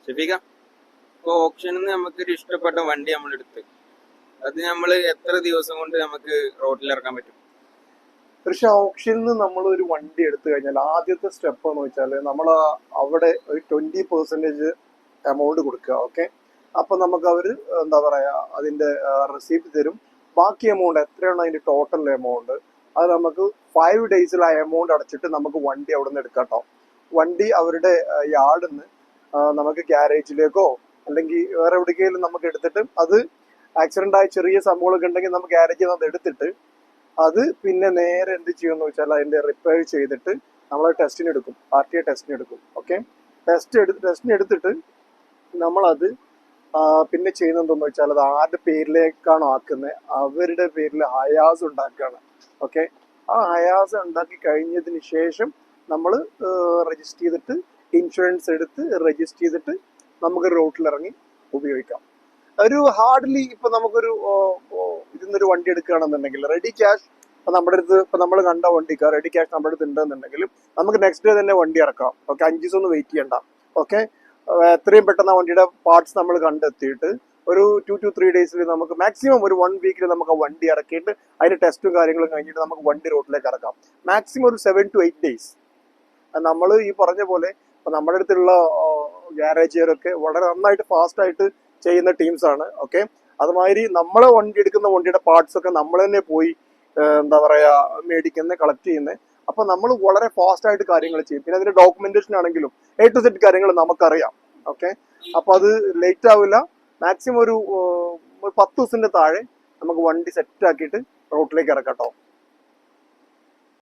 ഷെഫീഖ, ഇപ്പോൾ ഓപ്ഷനിൽ നിന്ന് നമുക്കൊരു ഇഷ്ടപ്പെട്ട വണ്ടി നമ്മൾ എടുത്ത് അത് നമ്മൾ എത്ര ദിവസം കൊണ്ട് നമുക്ക് റോഡിൽ ഇറക്കാൻ പറ്റും? പക്ഷെ ഓപ്ഷനിൽ നിന്ന് നമ്മൾ ഒരു വണ്ടി എടുത്തു കഴിഞ്ഞാൽ ആദ്യത്തെ സ്റ്റെപ്പ് എന്ന് വെച്ചാൽ നമ്മൾ അവിടെ ഒരു 20% എമൗണ്ട് കൊടുക്കുക. ഓക്കെ, അപ്പൊ നമുക്ക് അവർ എന്താ പറയാ അതിന്റെ റെസീപ്റ്റ് തരും. ബാക്കി എമൗണ്ട് എത്രയാണ് അതിന്റെ ടോട്ടൽ എമൗണ്ട് അത് നമുക്ക് 5 ഡേയ്സിൽ ആ എമൗണ്ട് അടച്ചിട്ട് നമുക്ക് വണ്ടി അവിടെ നിന്ന് എടുക്കാം കേട്ടോ. വണ്ടി അവരുടെ യാർഡിൽ നിന്ന് നമുക്ക് ഗ്യാരേജിലേക്കോ അല്ലെങ്കിൽ വേറെ എവിടേക്കെങ്കിലും നമുക്ക് എടുത്തിട്ട് അത് ആക്സിഡന്റ് ആയ ചെറിയ സംഭവങ്ങളൊക്കെ ഉണ്ടെങ്കിൽ നമുക്ക് ഗ്യാരേജിൽ നിന്ന് അത് എടുത്തിട്ട് അത് പിന്നെ നേരെ എന്ത് ചെയ്യുമെന്ന് വെച്ചാൽ അതിന്റെ റിപ്പയർ ചെയ്തിട്ട് നമ്മൾ ടെസ്റ്റിന് എടുക്കും, RTA ടെസ്റ്റിന് എടുക്കും. ഓക്കെ, ടെസ്റ്റിന് എടുത്തിട്ട് നമ്മളത് പിന്നെ ചെയ്യുന്നതെന്ന് വെച്ചാൽ അത് ആരുടെ പേരിലേക്കാണോ ആക്കുന്നത് അവരുടെ പേരിൽ ഹയാസ് ഉണ്ടാക്കുകയാണ്. ഓക്കെ, ആ ഹയാസ് ഉണ്ടാക്കി കഴിഞ്ഞതിന് ശേഷം നമ്മൾ രജിസ്റ്റർ ചെയ്തിട്ട് ഇൻഷുറൻസ് എടുത്ത് രജിസ്റ്റർ ചെയ്തിട്ട് നമുക്ക് റോട്ടിലിറങ്ങി ഉപയോഗിക്കാം. ഒരു ഹാർഡ്ലി ഇപ്പൊ നമുക്കൊരു ഇതിന്നൊരു വണ്ടി എടുക്കുകയാണെന്നുണ്ടെങ്കിൽ റെഡി ക്യാഷ് നമ്മുടെ അടുത്ത് ഇപ്പൊ നമ്മൾ കണ്ട വണ്ടിക്ക് റെഡി ക്യാഷ് നമ്മുടെ അടുത്ത് ഉണ്ടെന്നുണ്ടെങ്കിലും നമുക്ക് നെക്സ്റ്റ് ഡേ തന്നെ വണ്ടി ഇറക്കാം. ഓക്കെ, 5 ദിവസം ഒന്നും വെയിറ്റ് ചെയ്യണ്ട. ഓക്കെ, എത്രയും പെട്ടെന്ന് വണ്ടിയുടെ പാർട്സ് നമ്മൾ കണ്ടെത്തിയിട്ട് ഒരു 2 to 3 ഡേയ്സിൽ നമുക്ക് മാക്സിമം ഒരു 1 വീക്കിൽ നമുക്ക് വണ്ടി ഇറക്കിയിട്ട് അതിന്റെ ടെസ്റ്റും കാര്യങ്ങളും കഴിഞ്ഞിട്ട് നമുക്ക് വണ്ടി റോഡിലേക്ക് ഇറക്കാം. മാക്സിമം ഒരു 7 to 8 ഡേയ്സ്. നമ്മൾ ഈ പറഞ്ഞ പോലെ ഇപ്പൊ നമ്മുടെ അടുത്തുള്ള ഗ്യാരേജുകാരൊക്കെ വളരെ നന്നായിട്ട് ഫാസ്റ്റ് ആയിട്ട് ചെയ്യുന്ന ടീംസ് ആണ്. ഓക്കെ, അതുമാതിരി നമ്മളെ വണ്ടി എടുക്കുന്ന വണ്ടിയുടെ പാർട്സ് ഒക്കെ നമ്മൾ തന്നെ പോയി എന്താ പറയാ മേടിക്കുന്നത്, കളക്ട് ചെയ്യുന്നത്. അപ്പൊ നമ്മൾ വളരെ ഫാസ്റ്റ് ആയിട്ട് കാര്യങ്ങൾ ചെയ്യും. പിന്നെ അതിന്റെ ഡോക്യുമെന്റേഷൻ ആണെങ്കിലും A to Z കാര്യങ്ങൾ നമുക്കറിയാം. ഓക്കെ, അപ്പൊ അത് ലേറ്റ് ആവില്ല. മാക്സിമം ഒരു 10 ദിവസത്തിന്റെ താഴെ നമുക്ക് വണ്ടി സെറ്റ് ആക്കിയിട്ട് റോട്ടിലേക്ക് ഇറക്കാം കേട്ടോ.